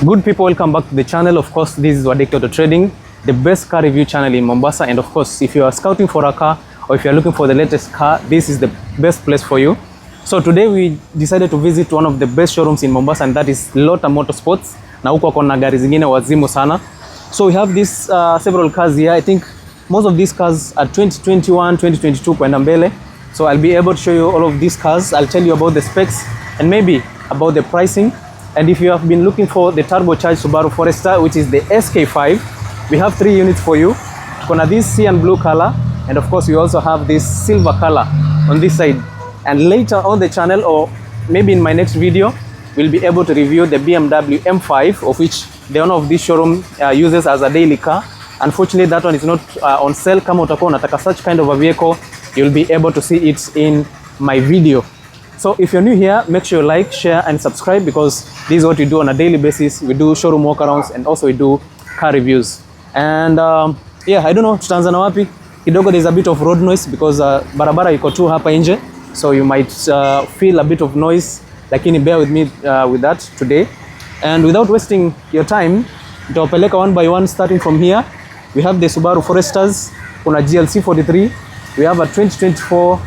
Good people, welcome back to the channel. Of course, this is Wadeki Auto Trading, the best car review channel in Mombasa. And of course, if you are scouting for a car or if you are looking for the latest car, this is the best place for you. So today we decided to visit one of the best showrooms in Mombasa, and that is Lota Motorsports. Na huko kuna gari zingine wazimu sana. So we have this several cars here. I think most of these cars are 2021, 2022 kwenda mbele. So I'll be able to show you all of these cars. I'll tell you about the specs and maybe about the pricing. And if you have been looking for the turbocharged Subaru Forester, which is the SK5, we have 3 units for you. Kuna this cyan blue color, and of course we also have this silver color on this side. And later on the channel, or maybe in my next video, we'll be able to review the BMW M5, of which the owner of this showroom uses as a daily car. Unfortunately, that one is not on sale. Kama utakuwa unataka such kind of a vehicle, you'll be able to see it in my video. So if you're new here, make sure you like, share and subscribe, because this is what we do on a daily basis. We do showroom walkarounds and also we do car reviews. And yeah, I don't know, tutaanza na wapi? Kidogo there's a bit of road noise because barabara iko tu hapa nje. So you might feel a bit of noise, lakini bear with me with that today. And without wasting your time, nitawapeleka one by one starting from here. We have the Subaru Foresters, kuna GLC 43. We have a 2024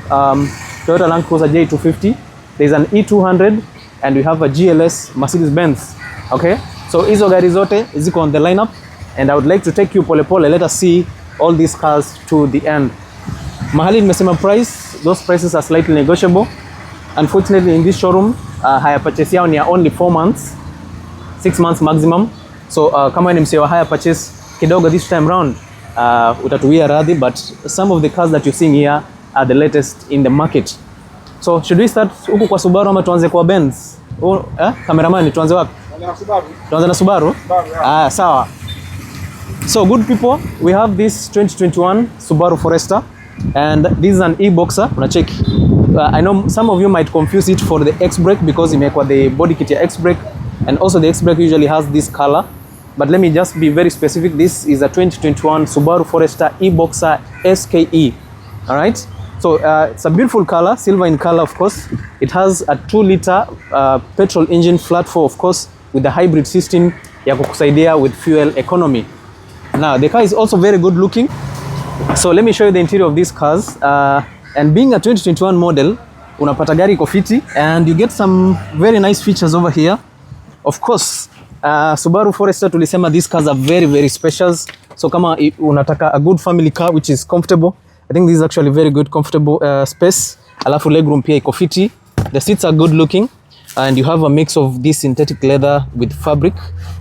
Toyota Land Cruiser J250. There's an E200 and we have a GLS Mercedes-Benz. Okay, so hizo gari zote ziko on the lineup, and I would like to take you pole pole. Let us see all these cars to the end. Mahali nimesema price, those prices are slightly negotiable. Unfortunately, in this showroom, hire purchase yao ni only 4 months, 6 months maximum. So kama ni msewa hire purchase kidogo this time round, utatuwia radhi, but some of the cars that you're seeing here are the latest in the market. So should we start huku kwa Subaru ama tuanze kwa Benz? Cameraman, tuanze wapi? Tuanze na Subaru? Sawa. So good people, we have this 2021 Subaru Forester, and this is an e-boxer. Unacheki. I know some of you might confuse it for the X-brake because imekwa the body kit ya X-brake, and also the X-brake usually has this color. But let me just be very specific. This is a 2021 Subaru Forester e-boxer SKE. All right. So it's a beautiful color, silver in color, of course. It has a 2-liter petrol engine, flat 4, of course, with the hybrid system ya kukusaidia with fuel economy. Now, the car is also very good looking. So let me show you the interior of these cars. And being a 2021 model, unapata gari iko fiti, and you get some very nice features over here. Of course, Subaru Forester tulisema these cars are very, very special. So kama unataka a good family car which is comfortable, I think this is actually very good, comfortable space. Alafu legroom pia iko fiti. The seats are good looking, and you have a mix of this synthetic leather with fabric.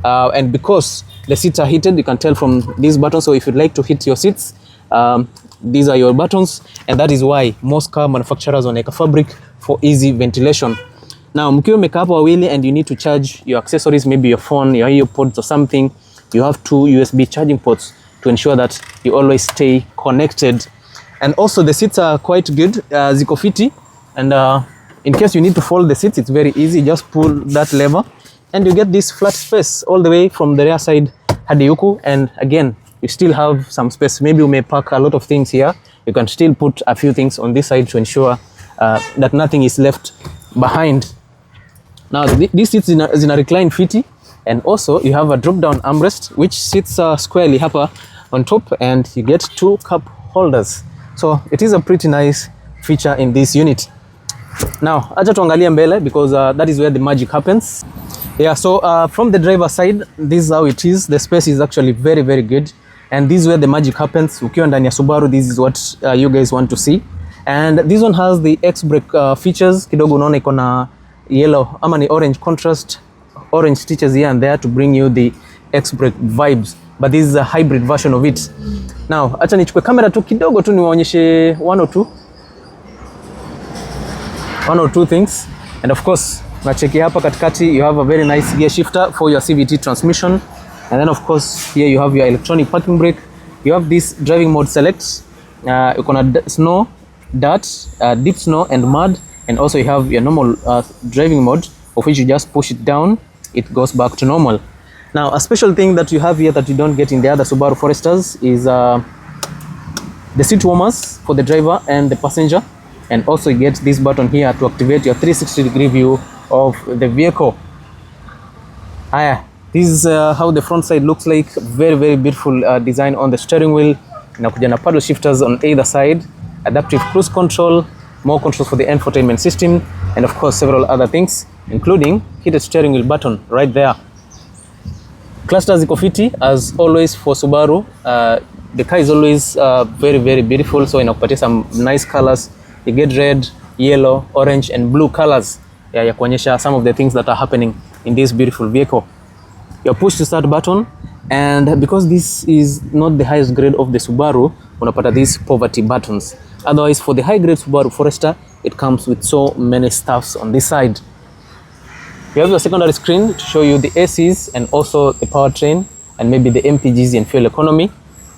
And because the seats are heated, you can tell from these buttons. So if you'd like to heat your seats, these are your buttons, and that is why most car manufacturers wanaweka fabric for easy ventilation. Now, mkiwa umekaa hapo wawili and you need to charge your accessories, maybe your phone, your earpods or something, you have 2 USB charging ports to ensure that you always stay connected. And also the seats are quite good, ziko fiti, and in case you need to fold the seats, it's very easy. Just pull that lever and you get this flat space all the way from the rear side hadi huku. And again, you still have some space. Maybe you may pack a lot of things here. You can still put a few things on this side to ensure that nothing is left behind. Now these seats zina recline fiti, and also you have a drop down armrest which sits squarely hapa on top, and you get 2 cup holders. So it is a pretty nice feature in this unit. Now, acha tuangalie mbele, because that is where the magic happens. Yeah, so from the driver side, this is how it is. The space is actually very, very good, and this is where the magic happens. Ukiwa ndani ya Subaru, this is what you guys want to see. And this one has the X-brake features. Kidogo unaona iko na yellow ama ni orange contrast, orange stitches here and there to bring you the X-brake vibes. But this is a hybrid version of it. Now, acha nichukue kamera tu kidogo tu niwaonyeshe one or two things. And of course, nacheki hapa katikati you have a very nice gear shifter for your CVT transmission. And then of course, here you have your electronic parking brake. You have this driving mode select. You can snow, dirt, deep snow and mud. And also you have your normal driving mode, of which you just push it down, it goes back to normal. Now, a special thing that you have here that you don't get in the other Subaru Foresters is the seat warmers for the driver and the passenger. And also you get this button here to activate your 360-degree view of the vehicle. Haya, This is how the front side looks like. Very beautiful design on the steering wheel. Inakuja na paddle shifters on either side, adaptive cruise control, more controls for the infotainment system, and of course several other things, including heated steering wheel button right there. Clusters ziko fiti as always for Subaru. The car is always very beautiful, so inakupatia some nice colors. You get red, yellow, orange and blue colors ya kuonyesha some of the things that are happening in this beautiful vehicle. Your push to start button, and because this is not the highest grade of the Subaru, unapata these poverty buttons. Otherwise, for the high grade Subaru Forester, it comes with so many stuffs on this side. You have your secondary screen to show you the ACs and also the powertrain and maybe the MPGs and fuel economy.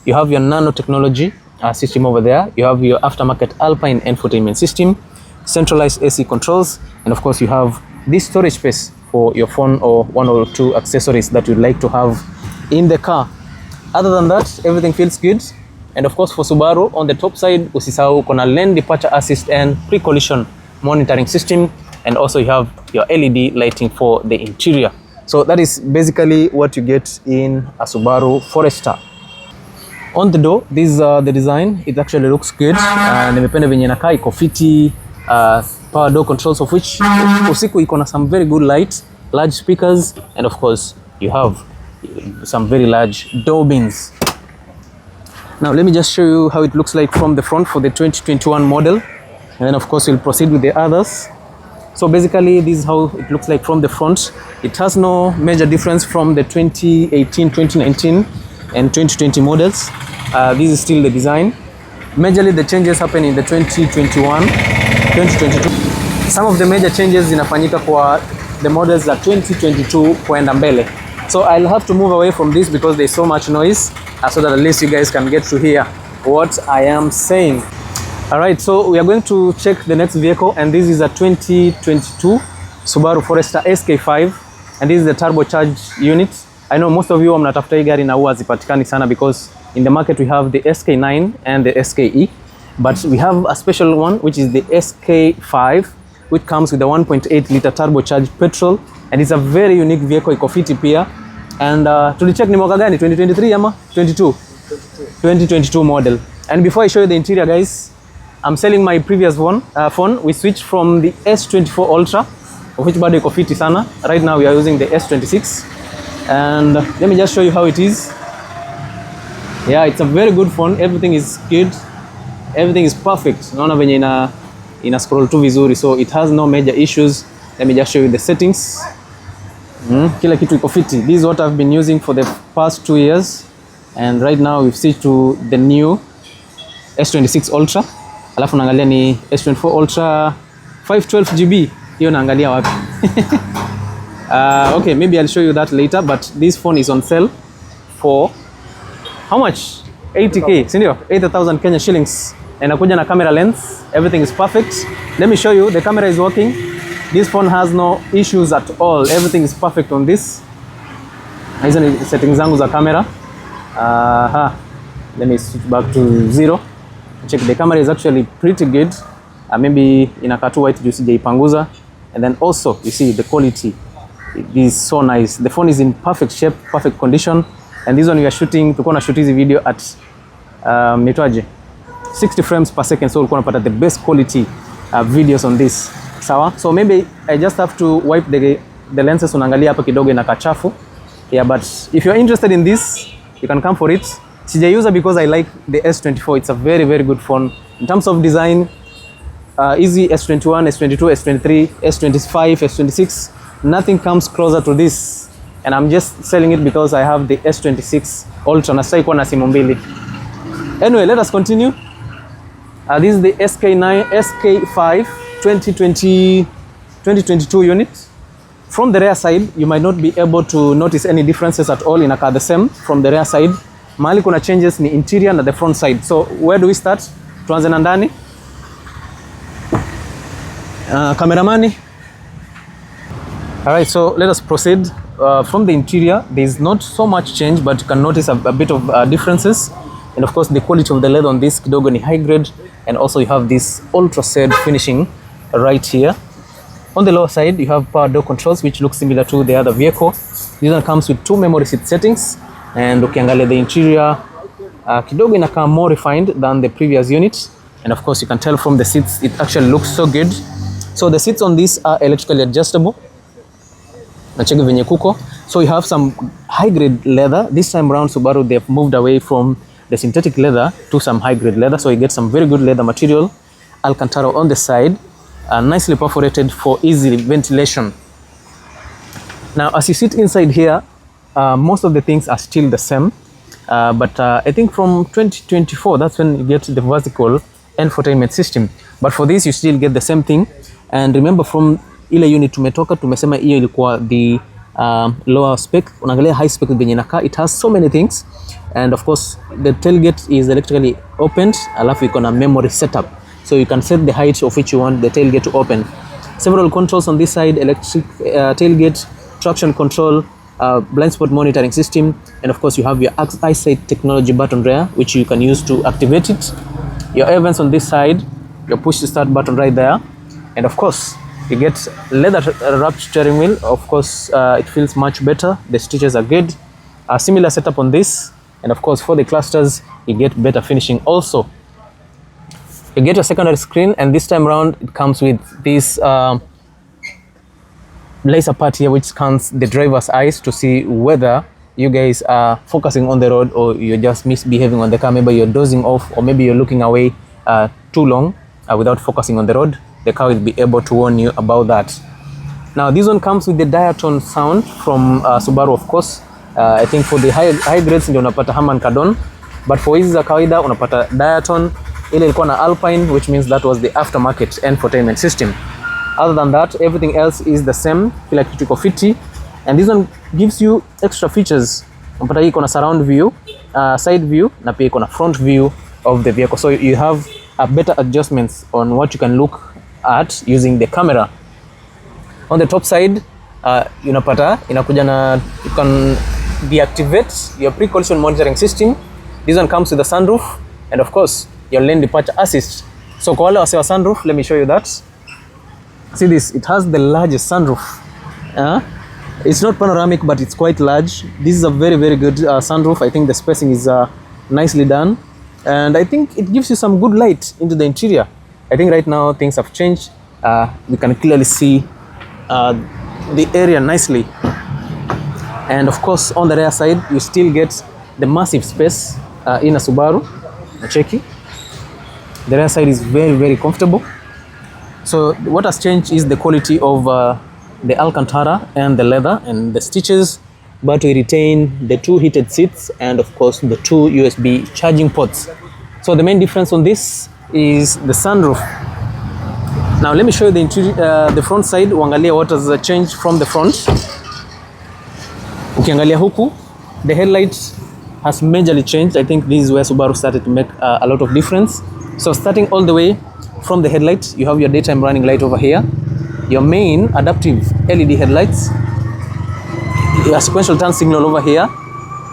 You have your nanotechnology system over there. You have your aftermarket Alpine infotainment system, centralized AC controls, and of course you have this storage space for your phone or one or two accessories that you'd like to have in the car. Other than that, everything feels good. And of course for Subaru, on the top side, usisahau kuna lane departure assist and pre-collision monitoring system, and also you have your LED lighting for the interior. So that is basically what you get in a Subaru Forester. On the door, this is the design. It actually looks good. Nimependa venye inakaa, iko fiti. Power door controls, of which usiku iko na some very good lights, large speakers, and of course you have some very large door bins. Now let me just show you how it looks like from the front for the 2021 model, and then of course we'll proceed with the others. So basically this is how it looks like from the front. It has no major difference from the 2018, 2019 and 2020 models. This is still the design. Majorly the changes happen in the 2021, 2022. Some of the major changes zinafanyika kwa the models za 2022 kwenda mbele. So I'll have to move away from this because there's so much noise, so that at least you guys can get to hear what I am saying. Alright, so we are going to check the next vehicle, and this is a 2022 Subaru Forester SK5, and this is the turbocharged unit. I know most of you mnatafuta hii gari na huwa hazipatikani sana because in the market we have the SK9 and the SKE, but we have a special one which is the SK5, which comes with a 1.8 liter turbocharged petrol, and it's a very unique vehicle, iko fiti pia. And tulicheck ni mwaka gani, 2023 ama 22? 2022 model. And before I show you the interior, guys, I'm selling my previous phone. We switched from the S24 Ultra, which bado iko fiti sana. Right now we are using the S26, and let me just show you how it is. Yeah, it's a very good phone. Everything is good. Everything is perfect. Naona venye ina scroll tu vizuri, so it has no major issues. Let me just show you the settings. Kila kitu iko fiti. This is what I've been using for the past 2 years, and right now we've switched to the new S26 Ultra. Alafu naangalia ni S24 Ultra 512 GB. Hiyo naangalia wapi? Okay, maybe I'll show you that later, but this phone is on sale for how much? 80k, si ndio? 80,000 Kenya shillings. And inakuja na camera lens. Everything is perfect. Let me show you. The camera is working. This phone has no issues at all. Everything is perfect on this. Hizo ni settings zangu za camera. Let me switch back to 0. Check, the camera is actually pretty good. Maybe inakaa tu white juu sijaipanguza. And then also you see the quality. It is so nice. The phone is in perfect shape, perfect condition. And this one we are shooting, tulikuwa na shoot hizi video at 60 frames per second, so ulikuwa unapata the best quality videos on this. Sawa? So maybe I just have to wipe the lenses, unaangalia hapa kidogo inakaa chafu. Yeah, but if you're interested in this, you can come for it. Sijaiuza because I like the S24. It's a very good phone. In terms of design, easy S21, S22, S23, S25, S26, nothing comes closer to this. And I'm just selling it because I have the S26 Ultra. Na sasa na simu mbili. Anyway, let us continue. This is the SK5 2022 unit. From the rear side, you might not be able to notice any differences at all. Inakaa the same from the rear side. Mahali kuna changes ni interior na the front side. So where do we start? Tuanze na ndani. Kameramani. Alright, so let us proceed. From the interior, there is not so much change, but you can notice a bit of differences. And of course, the quality of the leather on this kidogo ni high grade, and also you have this ultra said finishing right here. On the lower side, you have power door controls, which look similar to the other vehicle. This one comes with 2 memory seat settings, and ukiangalia the interior kidogo inakaa more refined than the previous unit, and of course you can tell from the seats it actually looks so good. So the seats on this are electrically adjustable. Nacheki venye kuko. So you have some high grade leather. This time around Subaru they've moved away from the synthetic leather to some high grade leather, so you get some very good leather material. Alcantara on the side, nicely perforated for easy ventilation. Now as you sit inside here, most of the things are still the same, but I think from 2024 that's when you get the vertical infotainment system, but for this you still get the same thing. And remember from ile unit tumesema hiyo ilikuwa the lower spec, unaangalia high spec benye inakaa, it has so many things, and of course the tailgate is electrically opened, alafu iko na memory setup, so you can set the height of which you want the tailgate to open. Several controls on this side, electric tailgate, traction control, blind spot monitoring system, and of course you have your eyesight technology button there which you can use to activate it. Your air vents on this side, your push to start button right there, and of course you get leather wrapped steering wheel. Of course it feels much better, the stitches are good. A similar setup on this, and of course for the clusters you get better finishing also. You get a secondary screen, and this time around it comes with this laser part here which scans the driver's eyes to see whether you guys are focusing on the road or you're just misbehaving on the car. Maybe you're dozing off, or maybe you're looking away too long without focusing on the road. The car will be able to warn you about that. Now this one comes with the diatone sound from Subaru, of course. I think for the high grades ndio unapata Harman Kardon, but for hizi za kawaida unapata diatone. Ile ilikuwa na Alpine, which means that was the aftermarket infotainment system. Other than that, everything else is the same, kila kitu iko fiti, and this one gives you extra features. Unapata hii iko na surround view, side view, na pia iko na front view of the vehicle, so you have a better adjustments on what you can look at using the camera. On the top side, unapata inakuja na, you can deactivate your pre-collision monitoring system. This one comes with a sunroof, and of course your lane departure assist. So kwa wale wase wa sunroof, let me show you that. See this, it has the largest sunroof. It's not panoramic, but it's quite large. This is a very, very good sunroof. I think the spacing is nicely done, and I think it gives you some good light into the interior. I think right now things have changed. We can clearly see the area nicely, and of course on the rear side you still get the massive space in a Subaru. Cheki, the rear side is very, very comfortable. So what has changed is the quality of the Alcantara and the leather and the stitches, but we retain the 2 heated seats and of course the 2 USB charging ports. So the main difference on this is the sunroof. Now let me show you the interior, the front side. Uangalia what has changed from the front. Ukiangalia huku, the headlights has majorly changed. I think this is where Subaru started to make a lot of difference. So starting all the way from the headlights, you have your daytime running light over here, your main adaptive LED headlights, your sequential turn signal over here,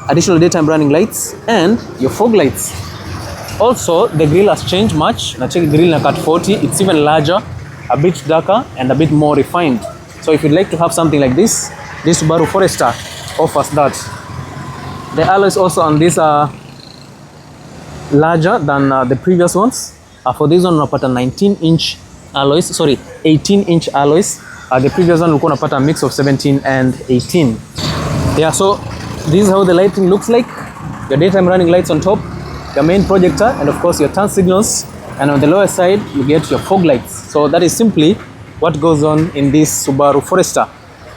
additional daytime running lights, and your fog lights. Also, the grille has changed much. Now check the grille na cut 40. It's even larger, a bit darker, and a bit more refined. So if you'd like to have something like this Subaru Forester offers that. The alloys also on this are larger than the previous ones. For this one unapata 18-inch alloys. The previous one ulikuwa unapata a mix of 17 and 18. Yeah, so this is how the lighting looks like. Your daytime running lights on top, your main projector, and of course your turn signals, and on the lower side you get your fog lights. So that is simply what goes on in this Subaru Forester.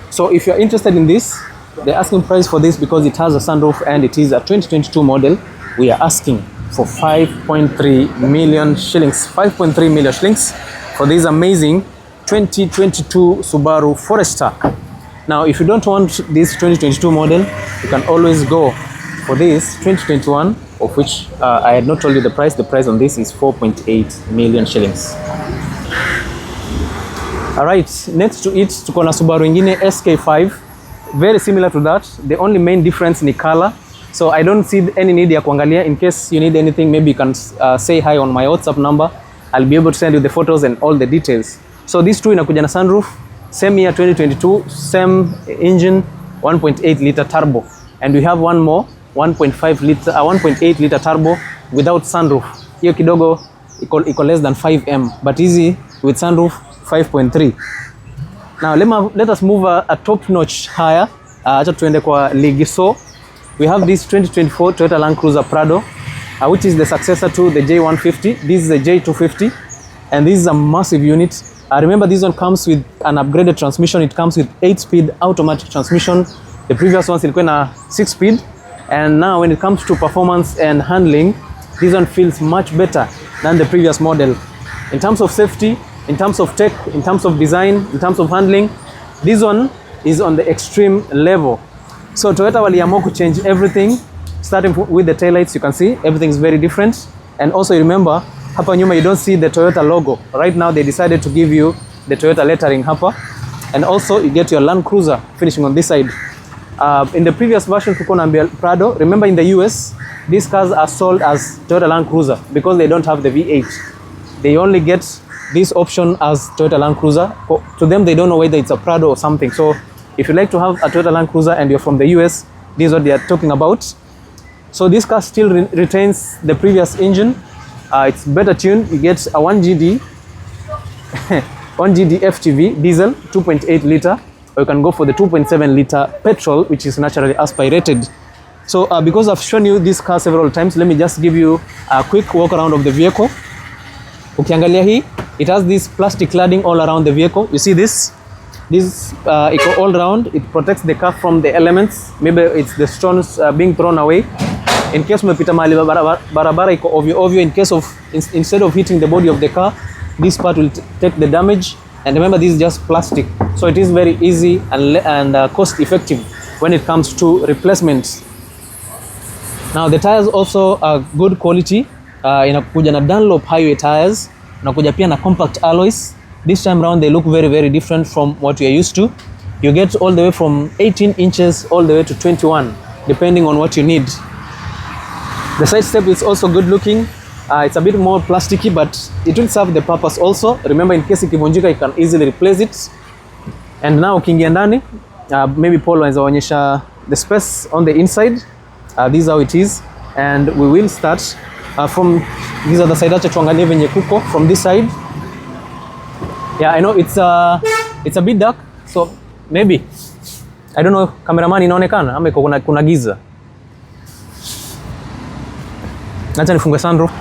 So if you're interested in this, the asking price for this, because it has a sunroof and it is a 2022 model, we are asking for 5.3 million shillings. 5.3 million shillings for this amazing 2022 Subaru Forester. Now if you don't want this 2022 model, you can always go for this 2021, of which I had not told you the price. The price on this is 4.8 million shillings. Alright, next to it tuko na Subaru ingine SK5, very similar to that. The only main difference ni color. So I don't see any need ya kuangalia. In case you need anything, maybe you can say hi on my WhatsApp number. I'll be able to send you the photos and all the details. So these two inakuja na sunroof, same year 2022, same engine, 1.8 liter turbo, and we have one more 1.8 liter turbo without sunroof. Hiyo kidogo iko less than 5M, but easy with sunroof 5.3. Now let us move a top notch higher. Acha tuende kwa ligi. So we have this 2024 Toyota Land Cruiser Prado, which is the successor to the J150. This is the J250, and this is a massive unit. Remember, this one comes with an upgraded transmission. It comes with 8-speed automatic transmission. The previous ones ilikuwa na 6-speed, and now when it comes to performance and handling, this one feels much better than the previous model. In terms of safety, in terms of tech, in terms of design, in terms of handling, this one is on the extreme level. So Toyota waliamua to change everything, starting with the taillights. You can see everything is very different. And also remember, hapa nyuma you don't see the Toyota logo. Right now they decided to give you the Toyota lettering hapa. And also you get your Land Cruiser finishing on this side. In the previous version tulikuwa na Prado. Remember, in the US, these cars are sold as Toyota Land Cruiser because they don't have the V8. They only get this option as Toyota Land Cruiser. To them, they don't know whether it's a Prado or something. So if you like to have a Toyota Land Cruiser and you're from the US, this is what they are talking about. So this car still retains the previous engine. It's better tuned. You get a 1GD 1GD FTV diesel 2.8 liter, or you can go for the 2.7 liter petrol, which is naturally aspirated. So because I've shown you this car several times, let me just give you a quick walk around of the vehicle. Ukiangalia hii, it has this plastic cladding all around the vehicle. You see this? This all around, it protects the car from the elements. Maybe it's the stones being thrown away. In case umepita mahali barabara iko ovyo, in case of instead of hitting the body of the car, this part will take the damage. And remember, this is just plastic, so it is very easy and cost effective when it comes to replacements. Now the tires also are good quality. Inakuja na Dunlop highway tires, inakuja pia na compact alloys. This time around they look very, very different from what we are used to. You get all the way from 18 inches all the way to 21, depending on what you need. The side step is also good looking. It's a bit more plasticky, but it will serve the purpose also. Remember, in case ikivunjika, you can easily replace it. And now ukiingia ndani, maybe Paul anaweza onyesha the space on the inside. This is how it is, and we will start from this other side. Acha tuangalie venye kuko from this side. Yeah, I know it's a bit dark, so maybe, I don't know, cameraman inaonekana ama kuna giza. Acha nifungue sunroof.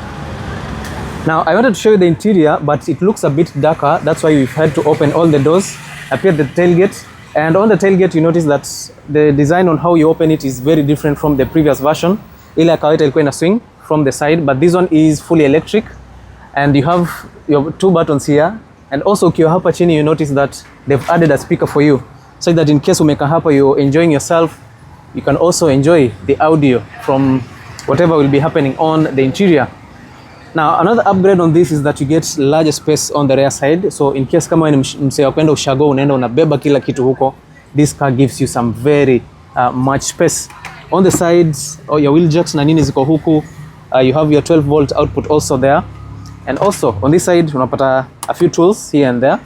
Now I wanted to show you the interior, but it looks a bit darker. That's why we've had to open all the doors, appear the tailgate. And on the tailgate, you notice that the design on how you open it is very different from the previous version. Ile kawaida ilikuwa ina swing from the side, but this one is fully electric, and you have your two buttons here. And also ukiwa hapa chini, you notice that they've added a speaker for you, so that in case umeka hapa you're enjoying yourself, you can also enjoy the audio from whatever will be happening on the interior. Now another upgrade on this is that you get larger space on the rear side. So in case kama ni msee wa kwenda ushago, unaenda unabeba kila kitu huko, this car gives you some very much space. On the sides, your wheel jacks na nini ziko huku. You have your 12 volt output also there. And also on this side unapata a few tools here and there,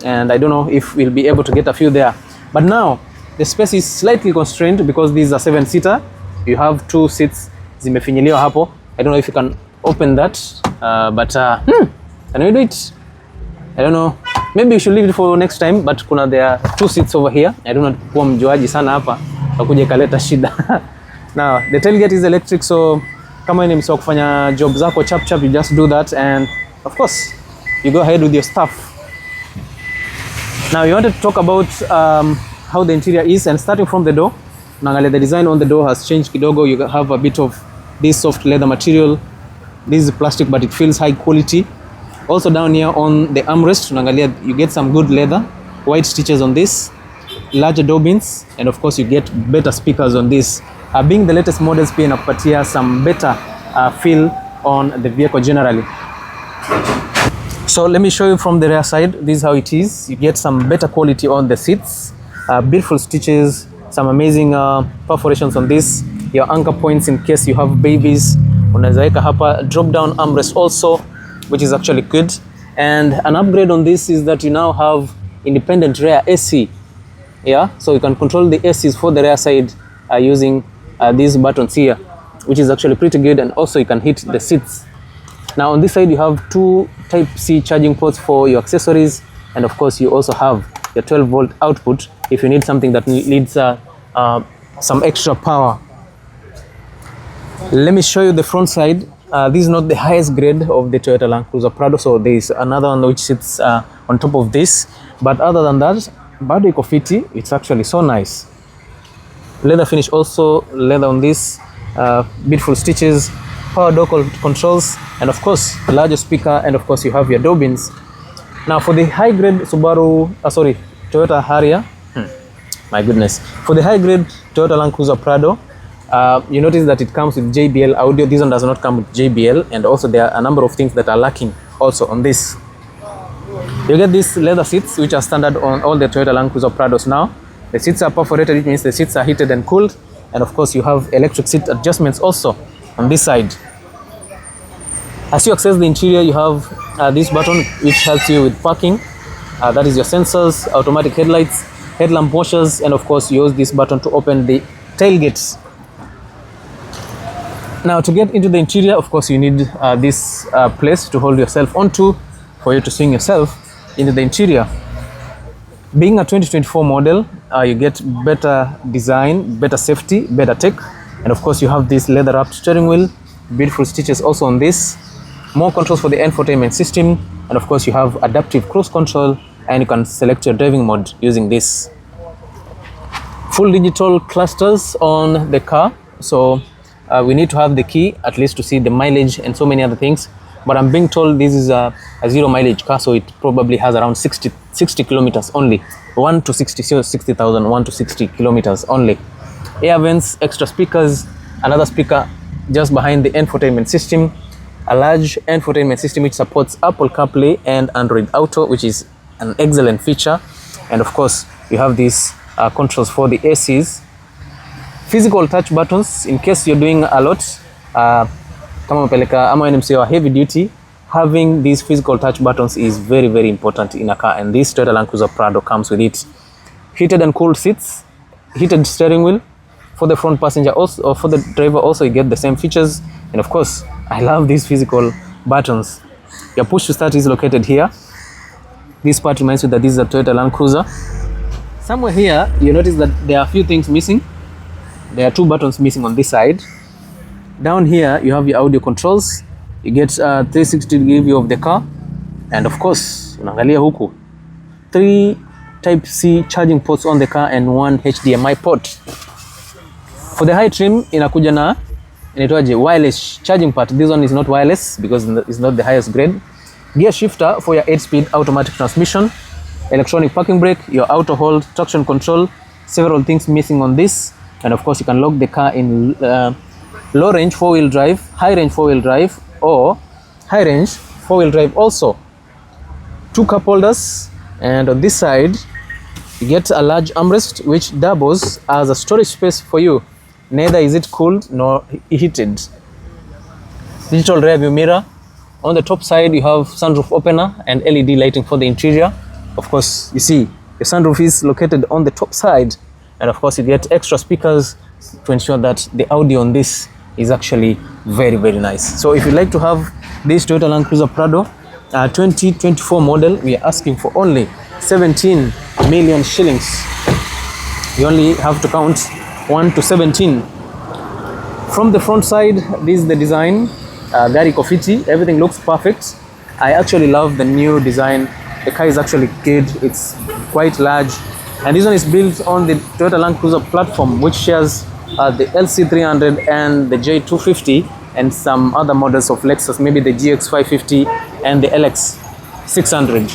and I don't know if we'll be able to get a few there. But now the space is slightly constrained because this is a 7-seater. You have 2 seats zimefinyiliwa hapo. I don't know if you can open that, but can we do it? I don't know, maybe you should leave it for next time. But there are 2 seats over here. I don't know kuwa mjuaji sana hapa akuje kaleta shida. Now the tailgate is electric, so kama ni msao kufanya job zako chap chap, you just do that, and of course you go ahead with your stuff. Now we wanted to talk about how the interior is, and starting from the door, naangalia the design on the door has changed kidogo. You have a bit of this soft leather material. This is plastic, but it feels high quality. Also down here on the armrest, naangalia you get some good leather, white stitches on this, larger door bins, and of course you get better speakers on this. Being the latest models, pia inakupatia some better feel on the vehicle generally. So let me show you from the rear side. This is how it is. You get some better quality on the seats, beautiful stitches, some amazing perforations on this, your anchor points in case you have babies. Unaweza weka hapa drop down armrest also, which is actually good. And an upgrade on this is that you now have independent rear AC. Yeah, so you can control the ACs for the rear side using these buttons here, which is actually pretty good. And also you can hit the seats. Now on this side you have two Type-C charging ports for your accessories, and of course you also have your 12-volt output if you need something that needs some extra power. Let me show you the front side. This is not the highest grade of the Toyota Land Cruiser Prado, so there is another one which sits on top of this. But other than that, bado iko fiti. It's actually so nice. Leather finish also, leather on this, beautiful stitches, power door controls, and of course a larger speaker, and of course you have your door bins. Now for the high grade Toyota Harrier, my goodness, for the high grade Toyota Land Cruiser Prado, you notice that it comes with JBL audio. This one does not come with JBL, and also there are a number of things that are lacking also on this. You get these leather seats, which are standard on all the Toyota Land Cruiser Prados now. The seats are perforated, which means the seats are heated and cooled, and of course you have electric seat adjustments also on this side. As you access the interior, you have this button which helps you with parking. That is your sensors, automatic headlights, headlamp washers, and of course you use this button to open the tailgates. Now to get into the interior, of course you need this place to hold yourself onto for you to swing yourself into the interior. Being a 2024 model, you get better design, better safety, better tech, and of course you have this leather wrapped steering wheel, beautiful stitches also on this, more controls for the infotainment system, and of course you have adaptive cruise control, and you can select your driving mode using this. Full digital clusters on the car, so we need to have the key at least to see the mileage and so many other things, but I'm being told this is a zero mileage car, so it probably has around 60 kilometers only. 1 to 60, so 60,000, 1 to 60 kilometers only. Air vents, extra speakers, another speaker just behind the infotainment system, a large infotainment system which supports Apple CarPlay and Android Auto, which is an excellent feature. And of course you have these controls for the ACs, physical touch buttons in case you're doing a lot, kama mapeleka ama NMC or heavy duty. Having these physical touch buttons is very, very important in a car, and this Toyota Land Cruiser Prado comes with it. Heated and cooled seats, heated steering wheel for the front passenger also, or for the driver also, you get the same features. And of course I love these physical buttons. Your push to start is located here. This part reminds you that this is a Toyota Land Cruiser. Somewhere here you notice that there are a few things missing. There are two buttons missing on this side. Down here you have your audio controls. You get a 360-degree view of the car, and of course unaangalia huku 3 Type-C charging ports on the car and 1 HDMI port. For the high trim inakuja na inaitwaje wireless charging part. This one is not wireless because it's not the highest grade. Gear shifter for your 8-speed automatic transmission, electronic parking brake, your auto hold, traction control, several things missing on this. And of course you can lock the car in low range 4-wheel drive, high range 4-wheel drive, or high range 4-wheel drive also. 2 cup holders, and on this side you get a large armrest which doubles as a storage space for you. Neither is it cooled nor heated. Digital rear view mirror. On the top side you have sunroof opener and LED lighting for the interior. Of course you see the sunroof is located on the top side, and of course you get extra speakers to ensure that the audio on this is actually very, very nice. So if you'd like to have this Toyota Land Cruiser Prado 2024 model, we are asking for only 17 million shillings. You only have to count 1 to 17. From the front side, this is the design. Gari kofiti, everything looks perfect. I actually love the new design. The car is actually good. It's quite large, and this one is built on the Toyota Land Cruiser platform, which shares the LC300 and the J250 and some other models of Lexus, maybe the GX550 and the LX600.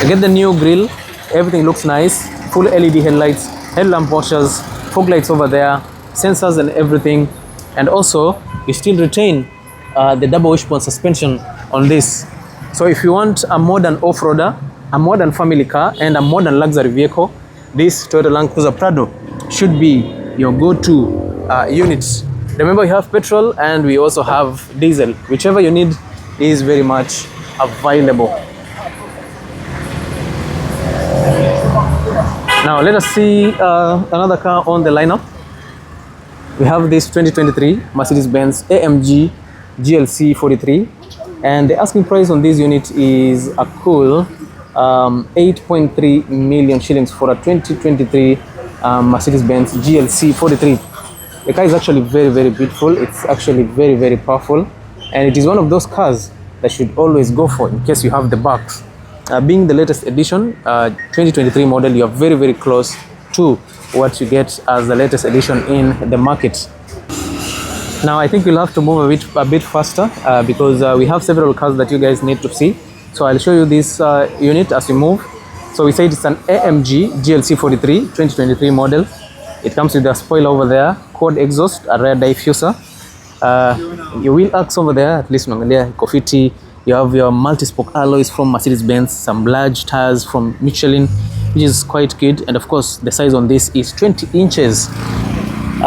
You get the new grille. Everything looks nice. Full LED headlights, headlamp washers, fog lights over there, sensors and everything. And also you still retain the double wishbone suspension on this. So if you want a modern off-roader, a modern family car, and a modern luxury vehicle, this Toyota Land Cruiser Prado should be your go-to unit. Remember, you have petrol and we also have diesel. Whichever you need is very much available. Now let us see another car on the lineup. We have this 2023 Mercedes-Benz AMG GLC 43, and the asking price on this unit is a cool 8.3 million shillings for a 2023 Mercedes-Benz GLC 43. The car is actually very beautiful. It's actually very powerful, and it is one of those cars that you should always go for in case you have the bucks. Being the latest edition, 2023 model, you are very close to what you get as the latest edition in the market. Now I think we'll have to move a bit faster because we have several cars that you guys need to see. So I'll show you this unit as we move. So we said it's an AMG GLC 43 2023 model. It comes with a spoiler over there, quad exhaust, a rear diffuser. Your wheel arcs over there, at least Kofiti. You have your multi-spoke alloys from Mercedes-Benz, some large tires from Michelin, which is quite good. And of course, the size on this is 20 inches.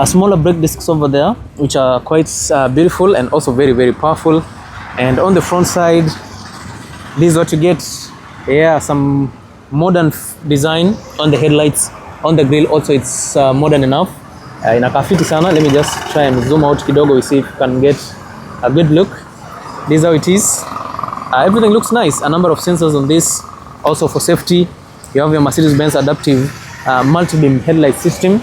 Smaller brake discs over there, which are quite beautiful and also very powerful. And on the front side, this is what you get. Yeah, some modern design on the headlights. On the grille also, it's modern enough. Inakafiti sana. Let me just try and zoom out kidogo. We see if you can get a good look. This is how it is. Everything looks nice. A number of sensors on this. Also for safety, you have your Mercedes-Benz adaptive multi-beam headlight system.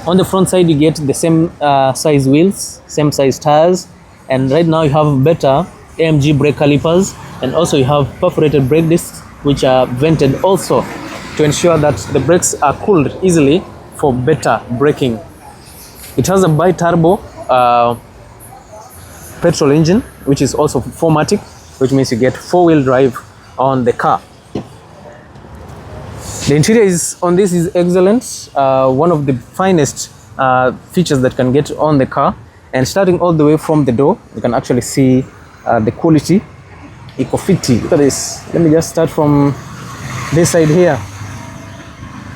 On the front side, you get the same size wheels, same size tires, and right now you have better AMG brake calipers, and also you have perforated brake discs which are vented also to ensure that the brakes are cooled easily for better braking. It has a bi-turbo petrol engine, which is also 4matic, which means you get 4-wheel drive on the car. The interior on this is excellent, one of the finest features that can get on the car. And starting all the way from the door, you can actually see the quality. Ecofiti. Look at this. Let me just start from this side here.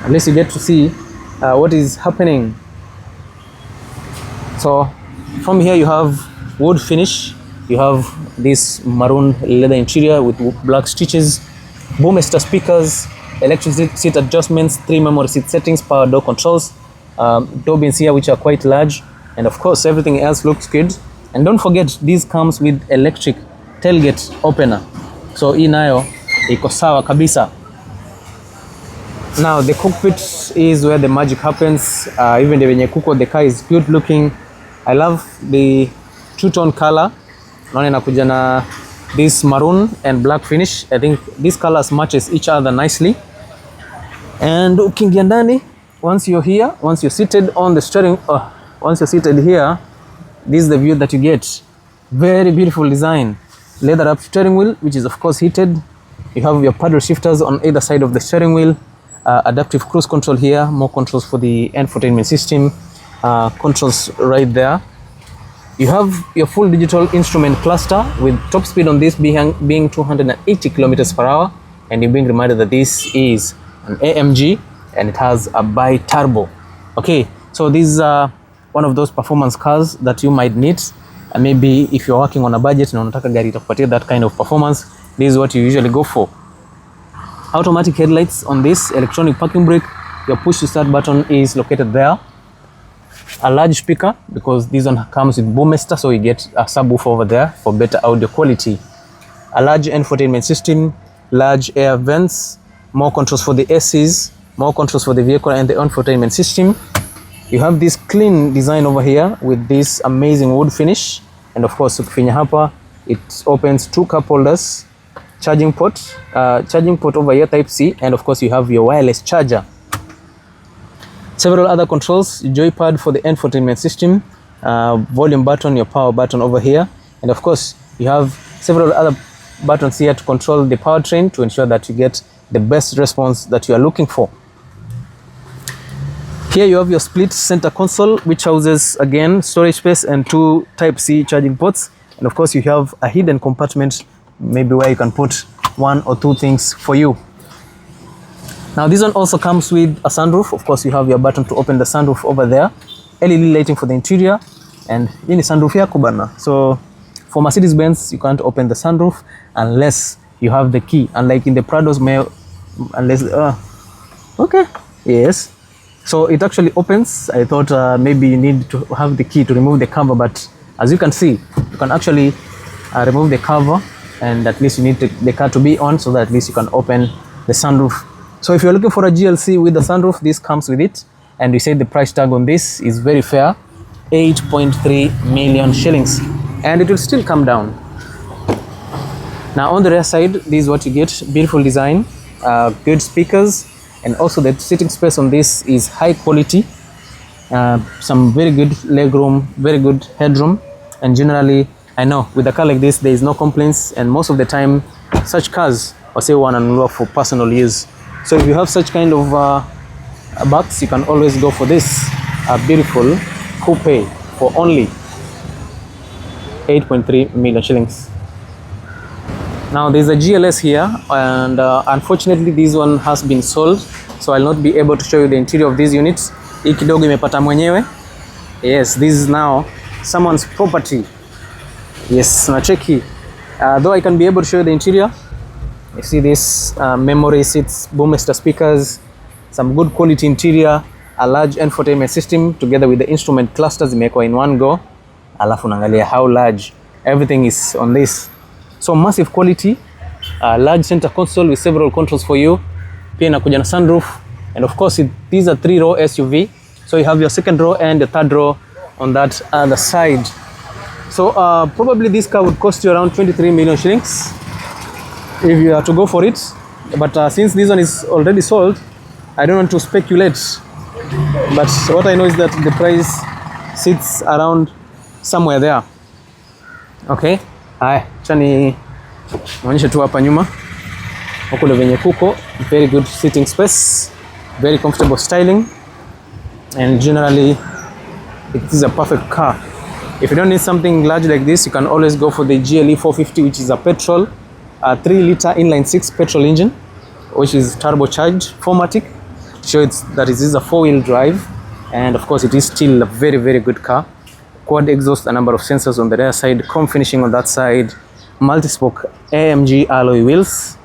At least you get to see what is happening. So from here you have wood finish. You have this maroon leather interior with black stitches, Boomester speakers, electric seat adjustments, 3 memory seat settings, power door controls, door bins here which are quite large, and of course everything else looks good. And don't forget, this comes with electric tailgate opener, so hii nayo iko sawa kabisa. Now the cockpit is where the magic happens. Even the car is good looking. I love the two-tone color. Naona inakuja na this maroon and black finish. I think these colors matches each other nicely. And ukiingia ndani, once you're here, once you're seated on the steering, once you're seated here, this is the view that you get. Very beautiful design. Leather wrapped steering wheel, which is of course heated. You have your paddle shifters on either side of the steering wheel. Adaptive cruise control here, more controls for the infotainment system, controls right there. You have your full digital instrument cluster with top speed on this being 280 kilometers per hour, and you're being reminded that this is an AMG and it has a bi-turbo. Okay, so this is one of those performance cars that you might need. And maybe if you're working on a budget na unataka gari itakupatia that kind of performance, this is what you usually go for. Automatic headlights on this, electronic parking brake, your push to start button is located there. A large speaker, because this one comes with Boomester, so you get a subwoofer over there for better audio quality. A large infotainment system, large air vents, more controls for the ACs, more controls for the vehicle and the infotainment system. You have this clean design over here with this amazing wood finish, and of course ukifinya hapa, it opens 2 cup holders, charging port over here type C, and of course you have your wireless charger. Several other controls, joypad for the infotainment system, volume button, your power button over here, and of course you have several other buttons here to control the powertrain to ensure that you get the best response that you are looking for. Here you have your split center console, which houses again storage space and 2 type C charging ports, and of course you have a hidden compartment, maybe where you can put 1 or 2 things for you. Now this one also comes with a sunroof. Of course you have your button to open the sunroof over there, LED lighting for the interior, and hii ni sunroof yako bana. So for Mercedes-Benz you can't open the sunroof unless you have the key, unlike in the Prados, Okay, yes. So it actually opens. I thought maybe you need to have the key to remove the cover, but as you can see, you can actually remove the cover, and at least you need the car to be on so that at least you can open the sunroof. So if you're looking for a GLC with the sunroof, this comes with it, and we say the price tag on this is very fair, 8.3 million shillings, and it will still come down. Now on the rear side, this is what you get. Beautiful design, good speakers, and also the sitting space on this is high quality. Some very good legroom, very good headroom, and generally I know with a car like this there is no complaints, and most of the time such cars or say one and work for personal use. So if you have such kind of box, you can always go for this beautiful coupe for only 8.3 million shillings. Now there's a GLS here, and unfortunately this one has been sold, so I'll not be able to show you the interior of these units. Hii kidogo imepata mwenyewe. Yes, this is now someone's property. Yes, na cheki. Though I can be able to show you the interior. You see this memory seats, boommaster speakers, some good quality interior, a large infotainment system together with the instrument clusters imewekwa in one go. Alafu naangalia how large everything is on this. So massive quality, large center console with several controls for you. Pia inakuja na sunroof, and of course these are 3-row SUV. So you have your second row and the third row on that other side. So probably this car would cost you around 23 million shillings if you are to go for it. But since this one is already sold, I don't want to speculate. But what I know is that the price sits around somewhere there. Okay. Haya, chani maonyesha tu hapa nyuma huko ndio venye kuko. Very good sitting space, very comfortable styling, and generally it is a perfect car. If you don't need something large like this, you can always go for the GLE 450, which is a petrol 3-liter inline 6 petrol engine, which is turbocharged 4matic. Show that it is a 4-wheel drive, and of course it is still a very, very good car. Quad exhaust, a number of sensors on the rear side, chrome finishing on that side, multi-spoke AMG alloy wheels.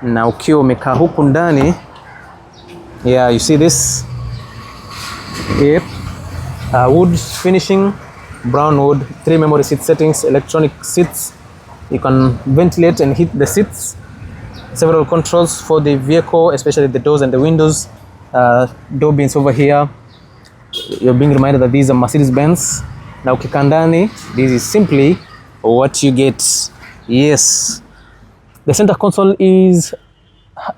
Na ukiwa umekaa huku ndani, yeah, you see this, yep, wood finishing, brown wood, 3 memory seat settings, electronic seats, you can ventilate and heat the seats, several controls for the vehicle, especially the doors and the windows, door bins over here. You're being reminded that these are Mercedes-Benz. Now ukikaa ndani, this is simply what you get. Yes, the center console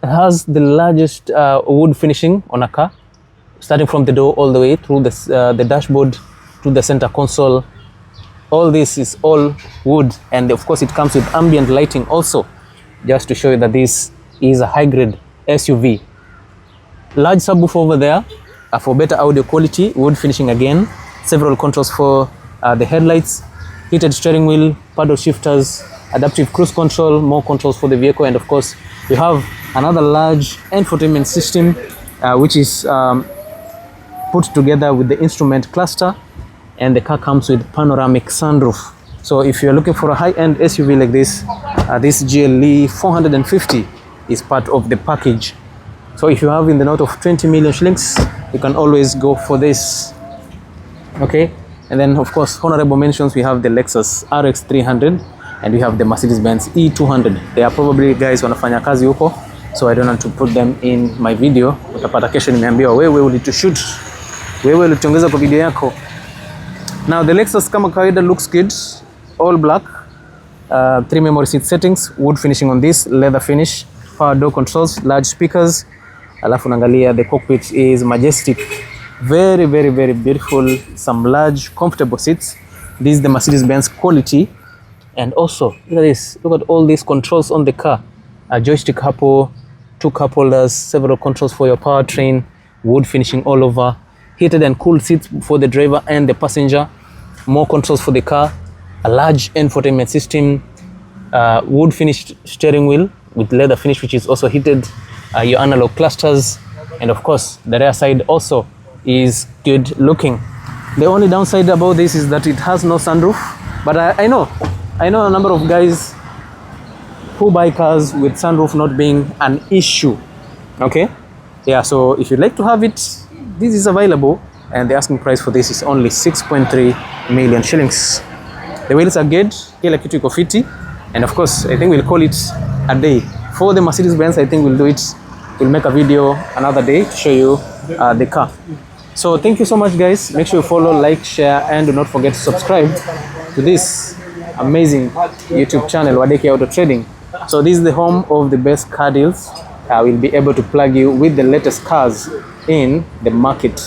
has the largest wood finishing on a car, starting from the door all the way through the dashboard to the center console. All this is all wood, and of course it comes with ambient lighting also, just to show you that this is a high-grade SUV. Large subwoofer over there for better audio quality, wood finishing again, several controls for the headlights, heated steering wheel, paddle shifters, adaptive cruise control, more controls for the vehicle, and of course you have another large infotainment system which is put together with the instrument cluster, and the car comes with panoramic sunroof. So if you're looking for a high-end SUV like this, this GLE 450 is part of the package. So if you have in the note of 20 million shillings, you can always go for this. Okay, and then of course honorable mentions, we have the Lexus RX300 and we have the Mercedes-Benz E200. They are probably guys wanafanya kazi huko, so I don't want to put them in my video. Utapata kesho nimeambiwa wewe ulitushoot, wewe ulituongeza kwa video yako. Now the Lexus kama kawaida looks good, all black, 3 memory seat settings, wood finishing on this, leather finish, power door controls, large speakers. Alafu naangalia the cockpit is majestic, very, very, very beautiful, some large comfortable seats. This is the Mercedes-Benz quality. And also look at this, look at all these controls on the car, a joystick hapo, 2 cup holders, several controls for your powertrain, wood finishing all over, heated and cooled seats for the driver and the passenger, more controls for the car, a large infotainment system, wood finished steering wheel with leather finish which is also heated, your analog clusters, and of course the rear side also is good looking. The only downside about this is that it has no sunroof, but I know a number of guys who buy cars with sunroof not being an issue. Okay, Yeah, so if you'd like to have it, this is available, and the asking price for this is only 6.3 million shillings. The wheels are good, kila kitu iko fiti, and of course I think we'll call it a day. For the Mercedes-Benz, I think we'll do it, we'll make a video another day to show you the car. So thank you so much guys. Make sure you follow, like, share, and do not forget to subscribe to this amazing YouTube channel, Wadeke Auto Trading. So this is the home of the best car deals. We'll be able to plug you with the latest cars in the market.